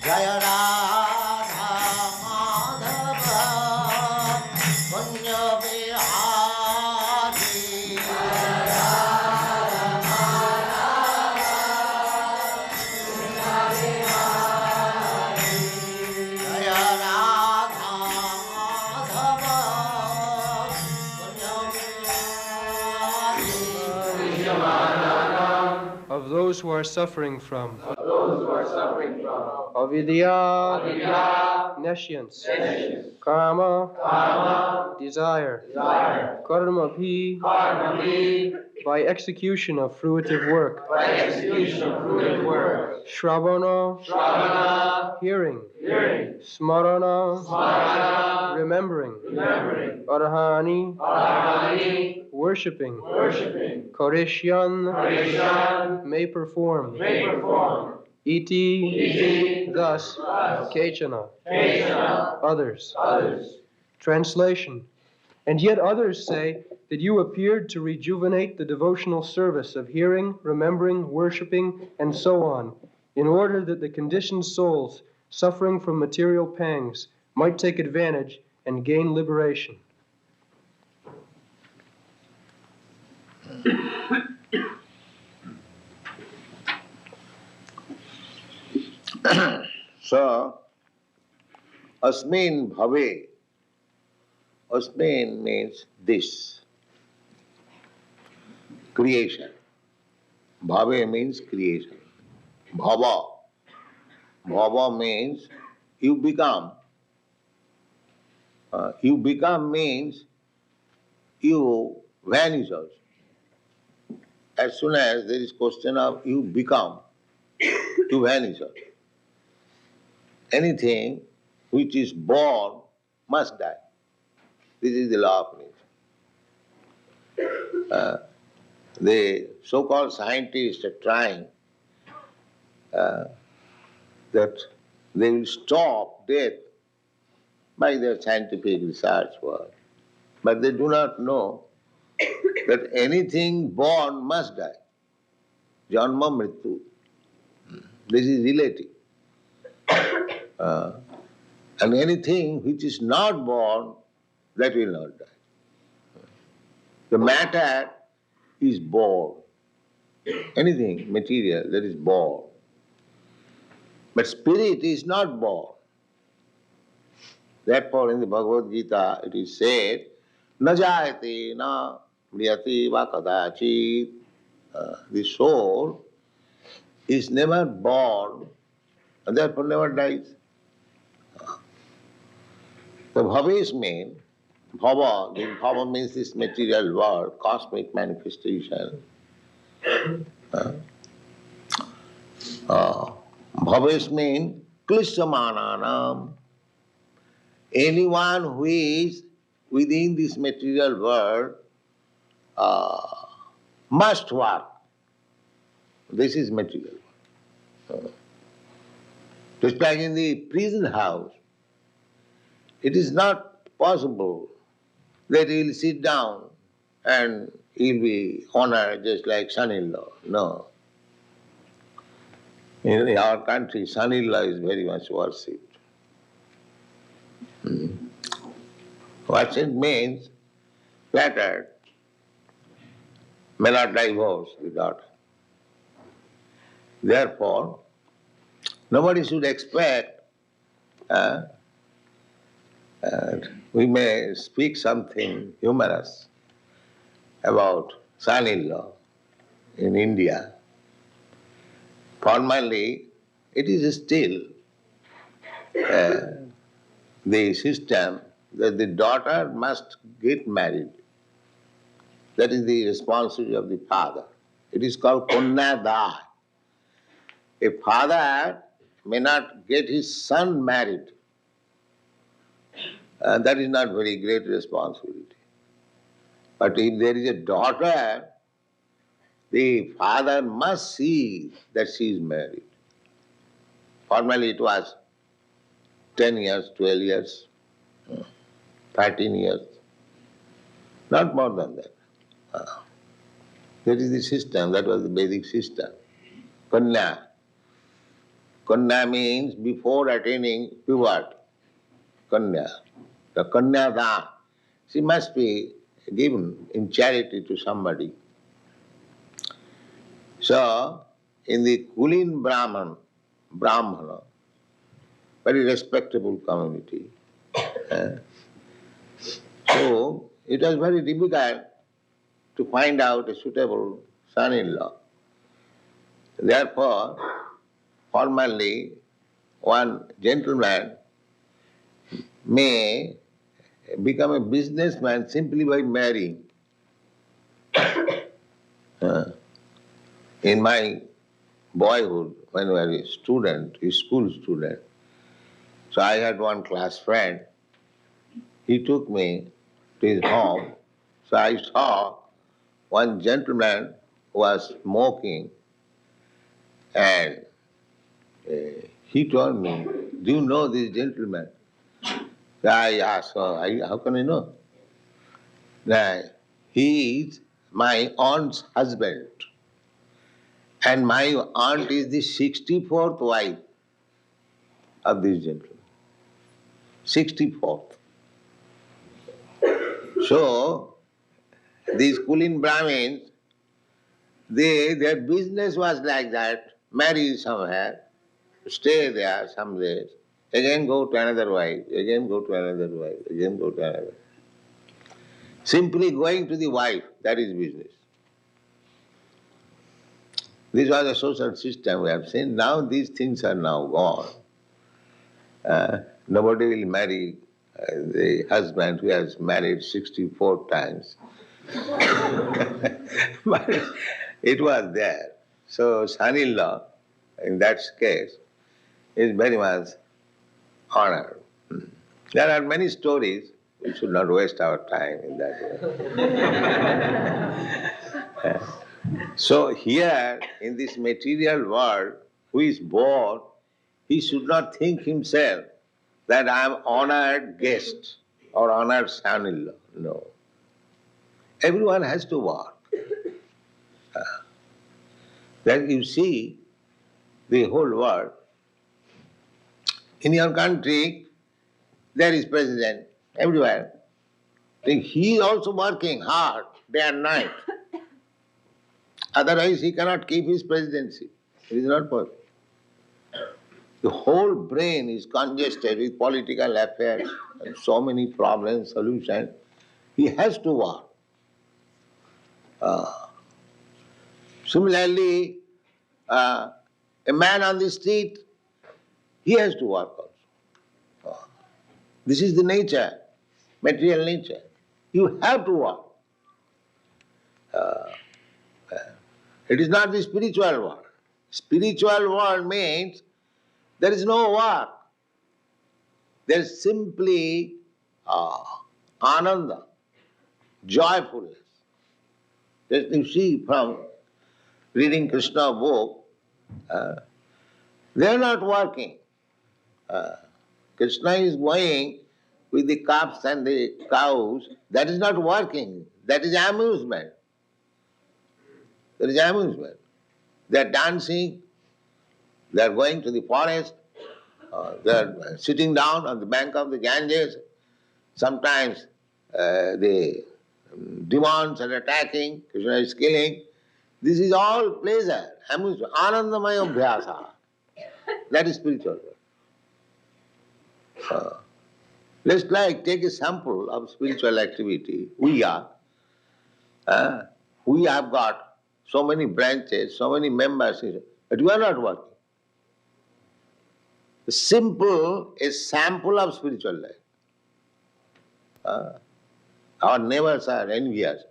Jaya Radha Madhava Kunja Bihari Jaya Radha Madhava Kunja Bihari of those who are suffering from avidya, nescience, karma, desire, karma bhi, by execution of fruitive work, shravana, hearing, smarana, remembering, arhani, worshipping, karishyan, may perform, iti, thus, kechana, others. Translation. And yet others say that you appeared to rejuvenate the devotional service of hearing, remembering, worshipping, and so on, in order that the conditioned souls suffering from material pangs might take advantage and gain liberation. So, asmin bhave. Asmin means this, creation. Bhave means creation. Bhava. Bhava means you become. You become means you vanish also. As soon as there is question of you become, you vanish also. Anything which is born must die. This is the law of nature. The so-called scientists are trying that they will stop death by their scientific research work. But they do not know that anything born must die. Janma mrityu. This is relative. And anything which is not born, that will not die. The matter is born. Anything material that is born. But spirit is not born. Therefore in the Bhagavad Gita it is said, na jayate na mriyate va kadachit. The soul is never born and therefore never dies. The bhaves mean, bhava means this material world, cosmic manifestation. Bhaves mean klishyamananam. Anyone who is within this material world must work. This is material. Just like in the prison house, it is not possible that he will sit down and he will be honored just like son-in-law. No. In our country, son-in-law is very much worshipped. What it means, flattered, may not divorce the daughter. Therefore, nobody should expect we may speak something humorous about son-in-law in India. Formally, it is still the system that the daughter must get married. That is the responsibility of the father. It is called Kunnada. A father may not get his son married. That is not very great responsibility. But if there is a daughter, the father must see that she is married. Formerly it was 10 years, 12 years, 13 years, not more than that. That is the system, that was the Vedic system. Kanya. Kanya means before attaining puberty. Kanya. The Kanya Dan. She must be given in charity to somebody. So, in the Kulin Brahmana, very respectable community. So, it was very difficult to find out a suitable son-in-law. Therefore, formerly, one gentleman may become a businessman simply by marrying. In my boyhood, when I was a student, a school student, so I had one class friend. He took me to his home. So I saw one gentleman who was smoking, and he told me, "Do you know this gentleman?" I asked, "How can I know?" That he is my aunt's husband, and my aunt is the 64th wife of this gentleman. 64th. So, these Kulin Brahmins, their business was like that: marry somewhere, stay there some days, again go to another wife, again go to another wife, again go to another. Simply going to the wife, that is business. This was a social system we have seen. Now these things are now gone. Nobody will marry the husband who has married 64 times. But it was there. So son-in-law, in that case, is very much honored. There are many stories. We should not waste our time in that way. So here, in this material world, who is born, he should not think himself that I am honored guest or honored son-in-law. No. Everyone has to work. Then you see the whole world. In your country, there is president everywhere. He is also working hard day and night. Otherwise, he cannot keep his presidency. It is not possible. The whole brain is congested with political affairs and so many problems, solutions. He has to work. Similarly, a man on the street, he has to work also. This is the nature, material nature. You have to work. It is not the spiritual world. Spiritual world means there is no work. There is simply ananda, joyfulness. That you see from reading Krishna book, they are not working. Krishna is going with the calves and the cows. That is not working. That is amusement. That is amusement. They are dancing. They are going to the forest. They are sitting down on the bank of the Ganges. Sometimes the demons are attacking. Krishna is killing. This is all pleasure, amusement, anandamaya abhyasa. That is spiritual world. Let's take a sample of spiritual activity. We have got so many branches, so many members, but we are not working. Simple a sample of spiritual life. Our neighbors are envious.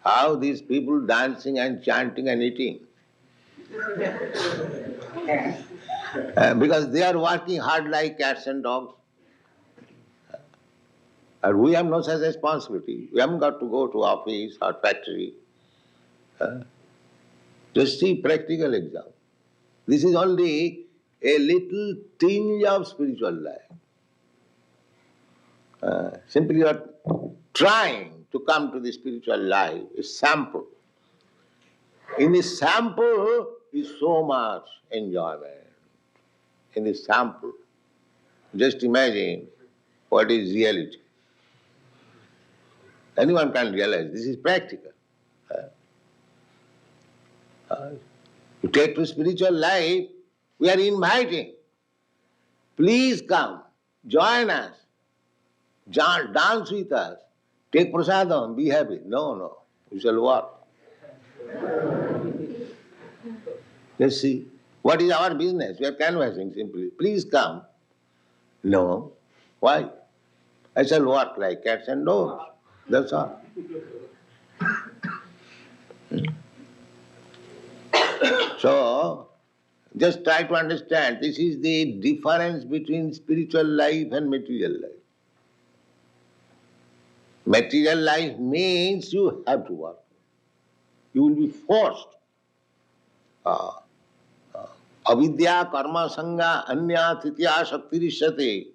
How these people dancing and chanting and eating. Because they are working hard like cats and dogs. And we have no such responsibility. We haven't got to go to office or factory. Just see practical example. This is only a little tinge of spiritual life. Simply you are trying to come to the spiritual life, a sample. In the sample is so much enjoyment. in this sample. Just imagine what is reality. Anyone can realize this is practical. To take to spiritual life, we are inviting. Please come, join us, dance with us, take prasadam, be happy. No, we shall work. Let's see. What is our business? We are canvassing simply. Please come. No. Why? I shall work like cats and dogs. That's all. So, just try to understand, this is the difference between spiritual life and material life. Material life means you have to work. You will be forced. Avidya karma sangha anya titya shaktirishyate.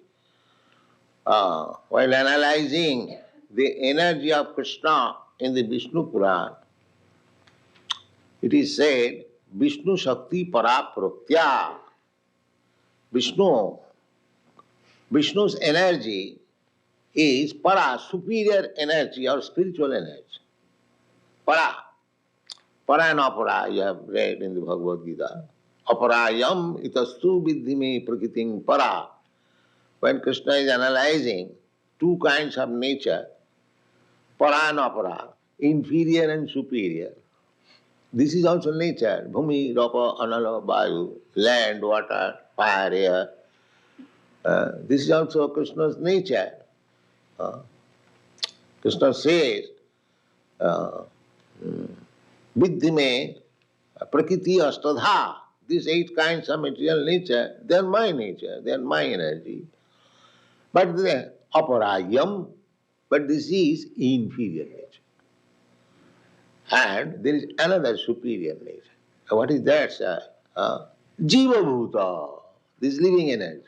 While analyzing the energy of Krishna in the Vishnu Puran, it is said, Vishnu Shakti Parapraktya. Vishnu's energy is para, superior energy or spiritual energy. Para. Para and apara, you have read in the Bhagavad Gita. Aparayam itastu viddhime prakriting para. When Krishna is analyzing two kinds of nature, para and apara, inferior and superior. This is also nature. Bhumi, rapa, anala, vayu, land, water, fire, air. This is also Krishna's nature. Krishna says, Viddhime prakriti astadha. These 8 kinds of material nature, they are my nature, they are my energy. But they are aparayam, but this is inferior nature. And there is another superior nature. What is that, sir? Jiva bhuta, this living energy.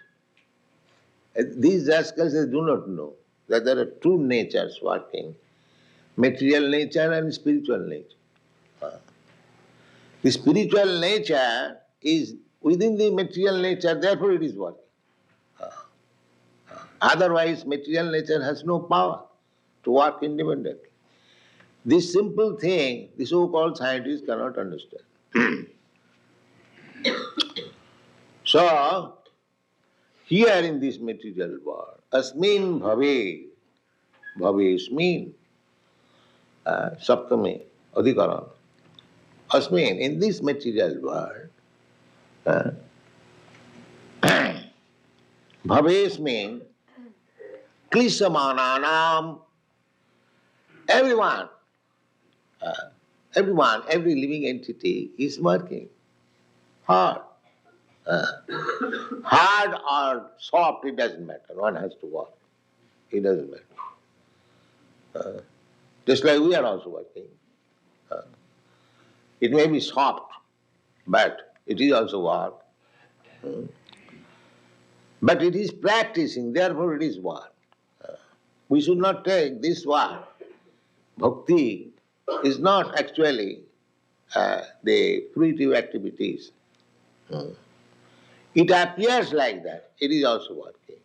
These rascals they do not know that there are two natures working, material nature and spiritual nature. The spiritual nature is within the material nature, therefore it is working. Otherwise, material nature has no power to work independently. This simple thing, the so-called scientists cannot understand. So, here in this material world, asmin bhave, bhavesmin, saptame, adhikaran. Asmin, in this material world, bhavesmin, klisamananam, everyone, every living entity is working hard. Hard or soft, it doesn't matter. One has to work. It doesn't matter. Just like we are also working. It may be soft, but it is also work. But it is practicing, therefore it is work. We should not take this work. Bhakti is not actually the fruitive activities. It appears like that. It is also working.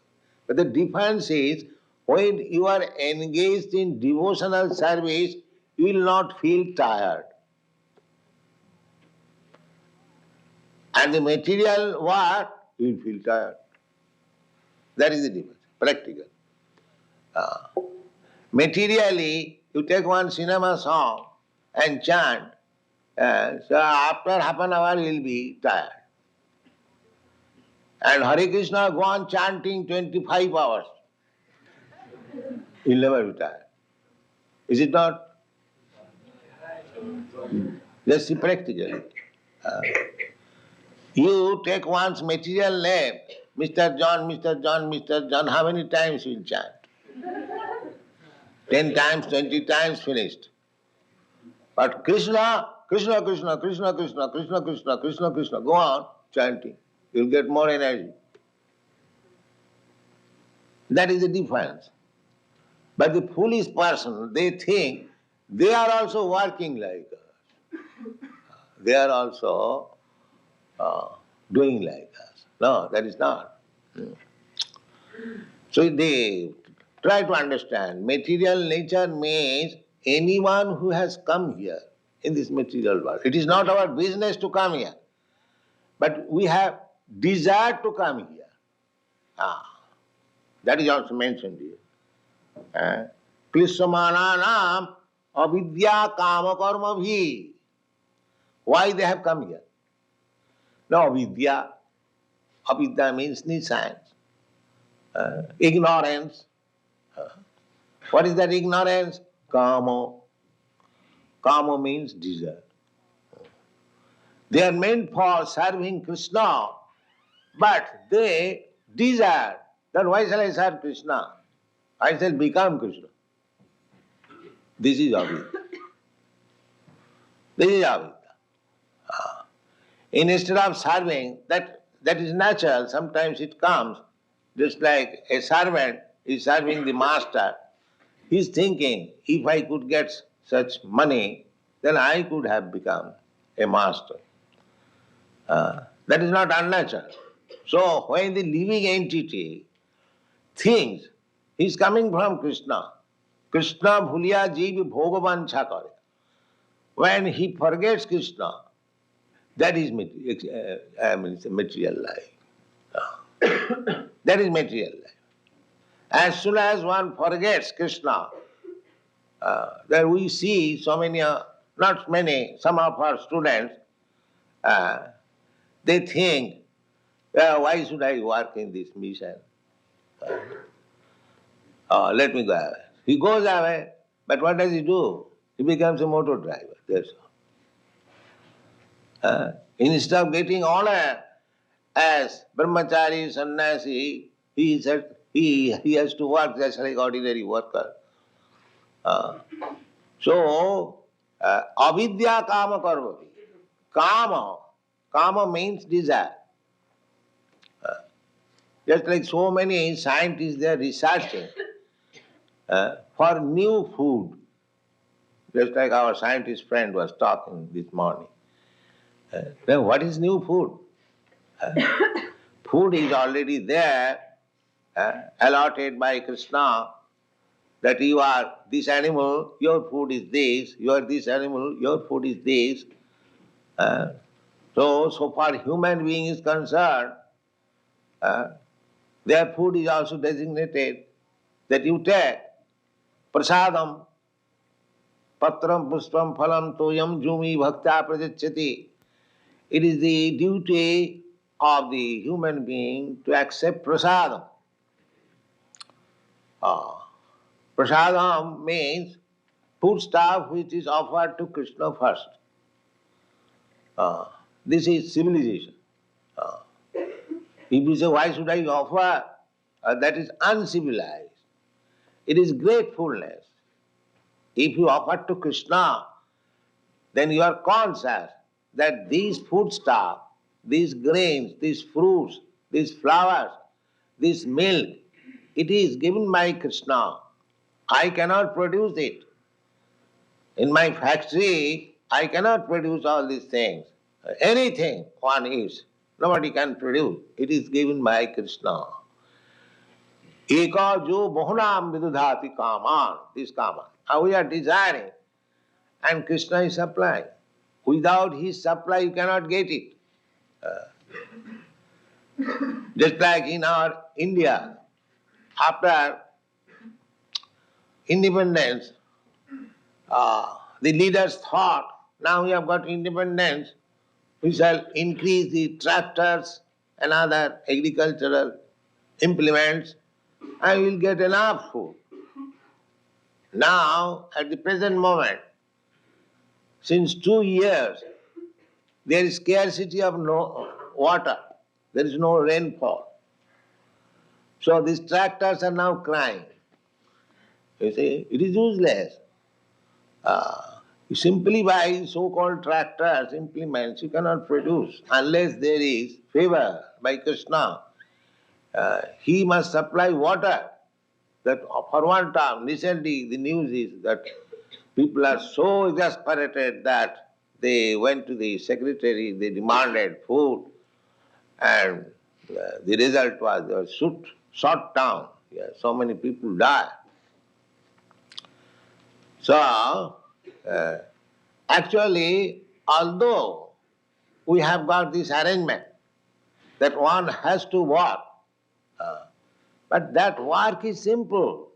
But the difference is, when you are engaged in devotional service, you will not feel tired. And the material work, you will feel tired. That is the difference, practical. Materially, you take one cinema song and chant, so after half an hour you will be tired. And Hare Krishna go on chanting 25 hours. You'll never be tired. Is it not? Just see practically. You take one's material name, Mr. John, Mr. John, Mr. John, how many times you will chant? 10 times, 20 times, finished. But Krishna, Krishna, Krishna, Krishna, Krishna, Krishna, Krishna, Krishna, Krishna, go on chanting. You'll get more energy. That is the difference. But the foolish person, they think they are also working like us. They are also doing like us. No, that is not. So they try to understand. Material nature means anyone who has come here in this material world. It is not our business to come here, but we have desire to come here. That is also mentioned here. Klishyamananam avidya kama karma bhi. Why they have come here? No, avidya. Avidya means ignorance. Ignorance. What is that ignorance? Kama. Kama means desire. They are meant for serving Krishna, but they desire that why shall I serve Krishna? I shall become Krishna. This is avidya. This is avidya. Instead of serving, that is natural. Sometimes it comes, just like a servant is serving the master. He is thinking, if I could get such money, then I could have become a master. That is not unnatural. So when the living entity thinks he is coming from Krishna, Krishna bhuliya jeev bhogavancha kare. When he forgets Krishna, that is material life. That is material life. As soon as one forgets Krishna, there we see so many, not many, some of our students, they think, why should I work in this mission? Let me go away. He goes away, but what does he do? He becomes a motor driver, that's all. Instead of getting honor as brahmachari, sannyasi, he has to work just like ordinary worker. So, avidya kama karma. Kama means desire. Just like so many scientists, they are researching for new food. Just like our scientist friend was talking this morning. Then what is new food? Food is already there, allotted by Krishna, that you are this animal, your food is this, you are this animal, your food is this. So far human being is concerned, their food is also designated that you take prasadam, patram puspam phalam toyam jumi bhakta prajachyati. It is the duty of the human being to accept prasadam. Prasadam means food stuff which is offered to Krishna first. This is civilization. If you say, why should I offer? That is uncivilized. It is gratefulness. If you offer to Krishna, then you are conscious that these foodstuff, these grains, these fruits, these flowers, this milk, it is given by Krishna. I cannot produce it. In my factory, I cannot produce all these things. Anything one eats, nobody can produce. It is given by Krishna. Eka jo bahunam vidudhati kaman. This kaman. Now we are desiring, and Krishna is supplying. Without his supply, you cannot get it. Just like in our India, after independence, the leaders thought, now we have got independence, we shall increase the tractors and other agricultural implements, and we will get enough food. Now, at the present moment, since 2 years, there is scarcity of no water. There is no rainfall. So these tractors are now crying. You see, it is useless. Simply by so-called tractors, implements, you cannot produce unless there is favor by Krishna. He must supply water. That for one time, recently the news is that people are so exasperated that they went to the secretary, they demanded food, and the result was they were shot down. Yeah, so many people died. So, actually, although we have got this arrangement that one has to work, but that work is simple.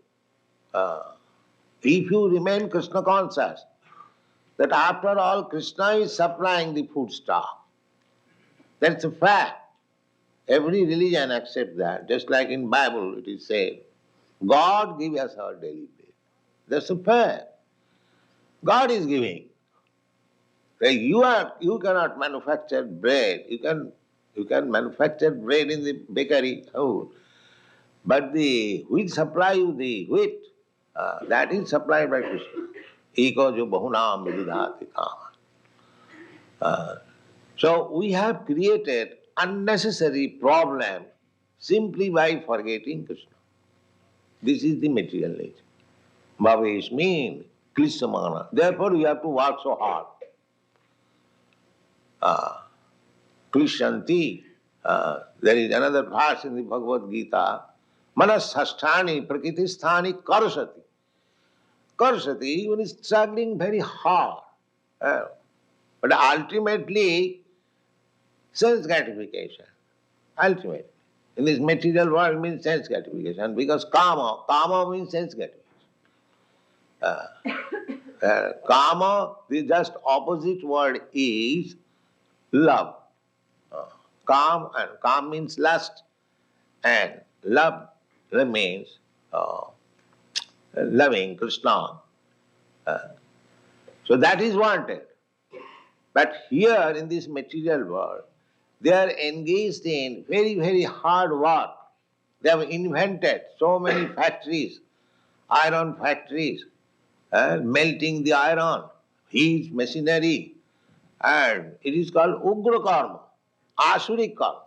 If you remain Krishna conscious, that after all Krishna is supplying the foodstuff, that's a fact. Every religion accepts that. Just like in Bible it is said, God give us our daily bread. That's a fact. God is giving. Like you cannot manufacture bread. You can manufacture bread in the bakery house, but the wheat supply you the wheat, that is supplied by Krishna. Eko jo bahunam vididhati kama. So we have created unnecessary problem simply by forgetting Krishna. This is the material nature. Bhavesh means Krishnamana. Therefore we have to work so hard. Krishanti, there is another verse in the Bhagavad Gita, Manasasthani Prakritisthani Karasati. Karasati, one is struggling very hard. But ultimately, sense gratification. Ultimately. In this material world means sense gratification because kama means sense gratification. Kama, the just opposite word is love. Kam means lust, and love means loving Krishna. So that is wanted. But here in this material world, they are engaged in very, very hard work. They have invented so many factories, iron factories, melting the iron, huge machinery, and it is called Ugra Karma, Asuric Karma.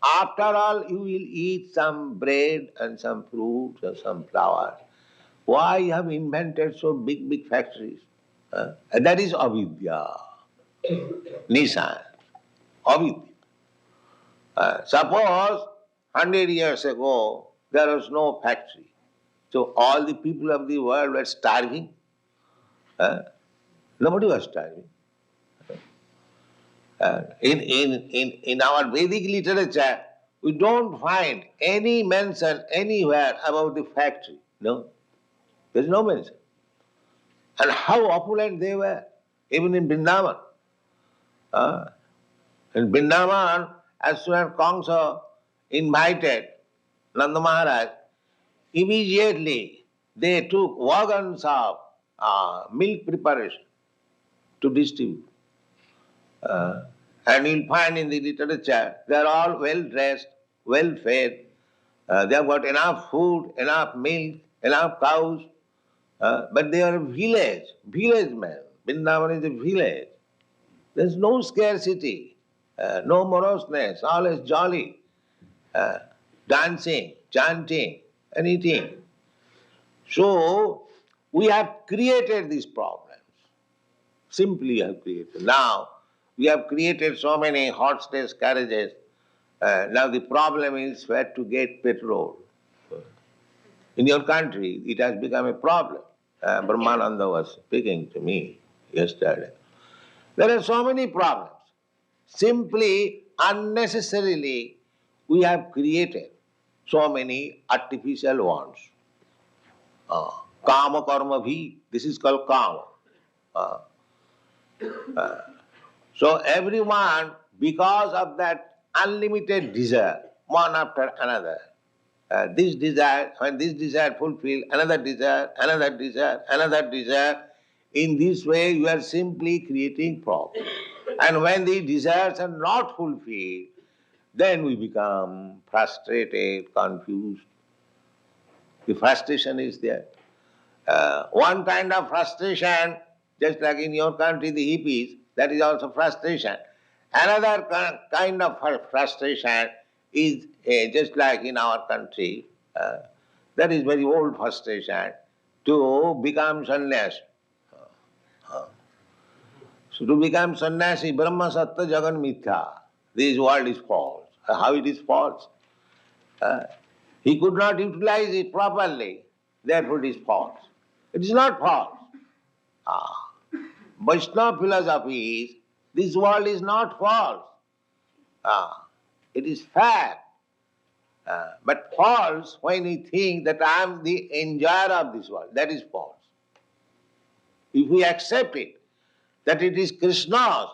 After all, you will eat some bread and some fruits and some flowers. Why you have invented so big, big factories? And that is avidya, Nissan, avidya. Suppose 100 years ago there was no factory. So all the people of the world were starving. Nobody was starving. In our Vedic literature, we don't find any mention anywhere about the factory. No, there's no mention. And how opulent they were, even in Vrindavan. In Vrindavan, as soon as Kamsa invited Nanda Maharaj, immediately they took wagons of milk preparation to distribute. And you'll find in the literature, they are all well dressed, well fed, they have got enough food, enough milk, enough cows, but they are a village men. Vrindavan is a village. There's no scarcity, no moroseness, all is jolly, dancing, chanting, and eating. So, we have created these problems. Simply have created. Now, we have created so many horseless carriages. Now the problem is where to get petrol. In your country, it has become a problem. Brahmananda was speaking to me yesterday. There are so many problems. Simply, unnecessarily, we have created so many artificial wants. Kama karma bhi, this is called kama. So everyone, because of that unlimited desire, one after another, this desire, when this desire fulfilled, another desire, another desire, another desire, in this way you are simply creating problems. And when the desires are not fulfilled, then we become frustrated, confused. The frustration is there. One kind of frustration, just like in your country, the hippies, that is also frustration. Another kind of frustration is just like in our country, that is very old frustration, to become sannyasi. So to become sannyasi, Brahma Sattva Jagan Mithya, this world is false. How it is false? He could not utilize it properly, therefore it is false. It is not false. Vaishnava philosophy is, this world is not false. It is fact. But false when we think that I am the enjoyer of this world. That is false. If we accept it, that it is Krishna's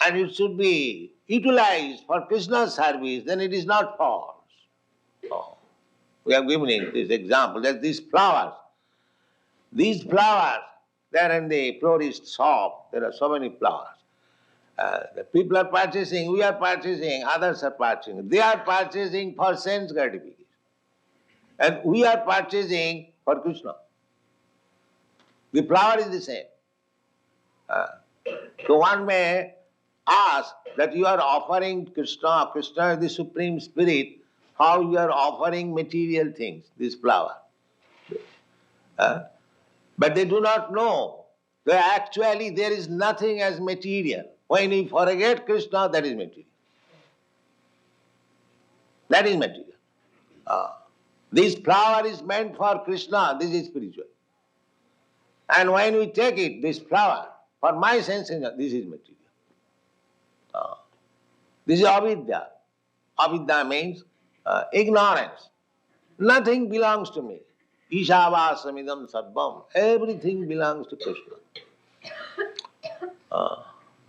and it should be utilized for Krishna's service, then it is not false. We have given it this example, that these flowers, they are in the florist shop, there are so many flowers. The people are purchasing, we are purchasing, others are purchasing. They are purchasing for sense gratification. And we are purchasing for Krishna. The flower is the same. So one may ask that you are offering Krishna, Krishna is the Supreme Spirit, how you are offering material things, this flower. But they do not know that actually there is nothing as material. When we forget Krishna, that is material. That is material. This flower is meant for Krishna, this is spiritual. And when we take it, this flower, for my sense, this is material. This is avidya. Avidya means ignorance. Nothing belongs to me. Ishavāsamidam sarvam. Everything belongs to Krishna.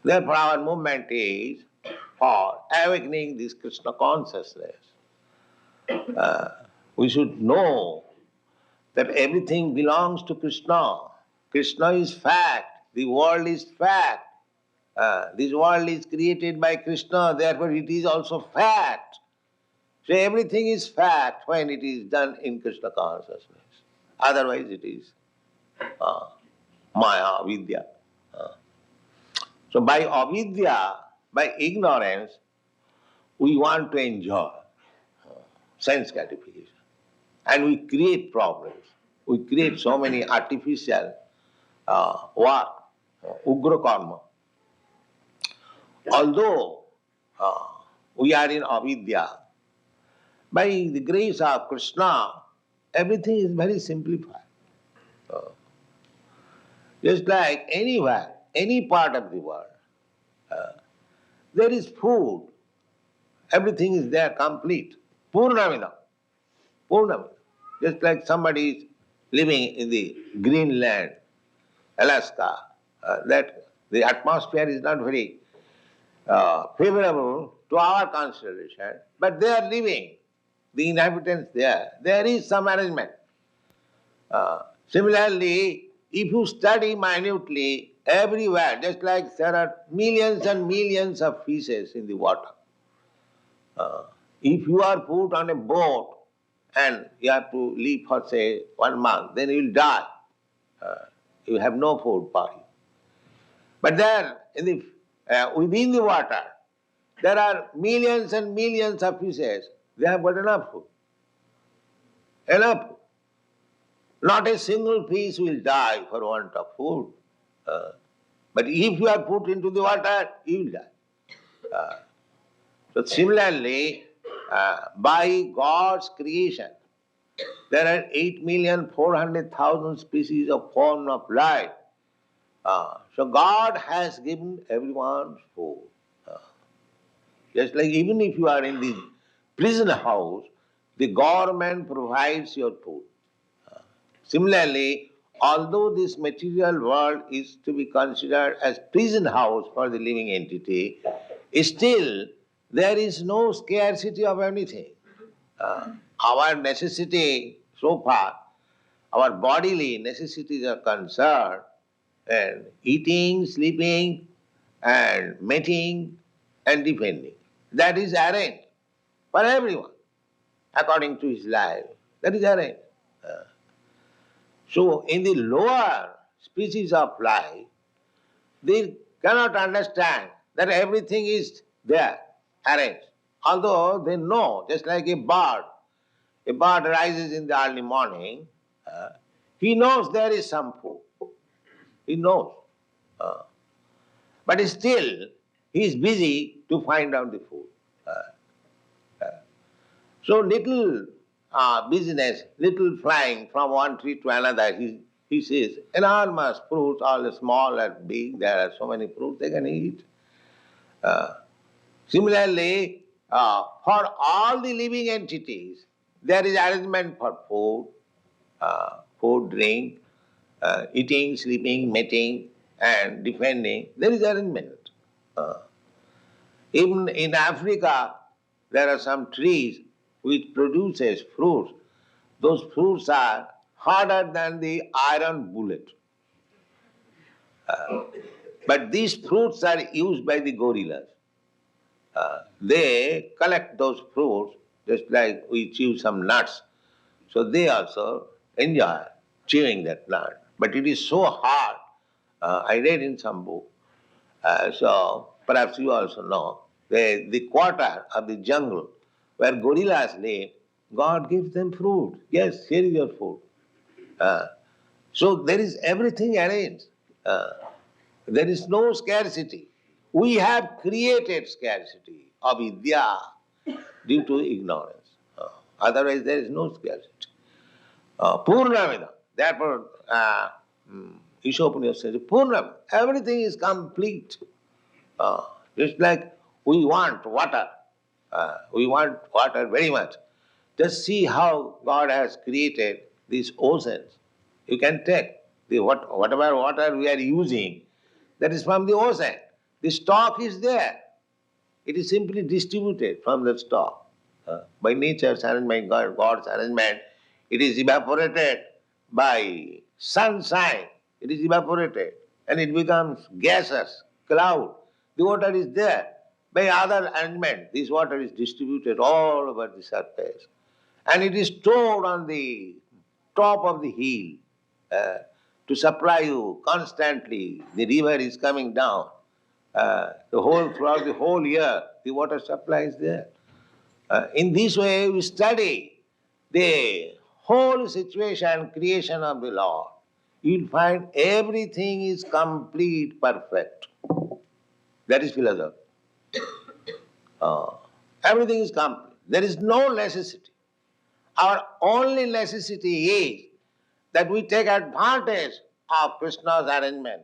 Therefore our movement is for awakening this Krishna consciousness. We should know that everything belongs to Krishna. Krishna is fact. The world is fact. This world is created by Krishna, therefore it is also fact. So everything is fact when it is done in Krishna consciousness. Otherwise it is maya, vidya. So by avidya, by ignorance, we want to enjoy sense gratification. And we create problems. We create so many artificial work, ugra karma. Although we are in avidya, by the grace of Krishna, everything is very simplified. Just like anywhere, any part of the world, there is food. Everything is there, complete. Purnamida. Purnamida. Just like somebody is living in the Greenland, Alaska, that the atmosphere is not very favorable to our consideration, but they are living, the inhabitants there. There is some arrangement. Similarly, if you study minutely everywhere, just like there are millions and millions of fishes in the water, if you are put on a boat and you have to live for say 1 month, then you will die. You have no food for you. But there, within the water, there are millions and millions of fishes. They have got enough food. Enough. Not a single fish will die for want of food. But if you are put into the water, you will die. So similarly, by God's creation, there are 8,400,000 species of form of life. So God has given everyone food. Just like even if you are in the prison house, the government provides your food. Similarly, although this material world is to be considered as prison house for the living entity, still there is no scarcity of anything. Our necessity so far, our bodily necessities are concerned, and eating, sleeping, and mating, and defending. That is arranged for everyone, according to his life. That is arranged. So in the lower species of life, they cannot understand that everything is there, arranged. Although they know, just like a bird rises in the early morning, he knows there is some food. He knows. But still, he is busy to find out the food. So little business, little flying from one tree to another, he sees enormous fruits, all small and big, there are so many fruits they can eat. Similarly, for all the living entities, there is arrangement for food, drink, eating, sleeping, mating, and defending. There is arrangement. Uh, Even in Africa, there are some trees which produces fruits. Those fruits are harder than the iron bullet. But these fruits are used by the gorillas. They collect those fruits just like we chew some nuts. So they also enjoy chewing that nut. But it is so hard. I read in some book. So perhaps you also know, the quarter of the jungle where gorillas live, God gives them fruit. Yes, here is your food. So there is everything arranged. There is no scarcity. We have created scarcity of vidya due to ignorance. Otherwise, there is no scarcity. Purnamida. Therefore, Ishopanishad says, Purnam, everything is complete. Just like we want water. We want water very much. Just see how God has created these oceans. You can take whatever water we are using, that is from the ocean. The stock is there. It is simply distributed from the stock. By nature's arrangement, God's arrangement, it is evaporated by sunshine. It is evaporated and it becomes gaseous, cloud. The water is there. By other arrangement, this water is distributed all over the surface. And it is stored on the top of the hill to supply you constantly. The river is coming down. Throughout the whole year, the water supply is there. In this way, we study the whole situation, creation of the Lord. You'll find everything is complete, perfect. That is philosophy. Everything is complete. There is no necessity. Our only necessity is that we take advantage of Krishna's arrangement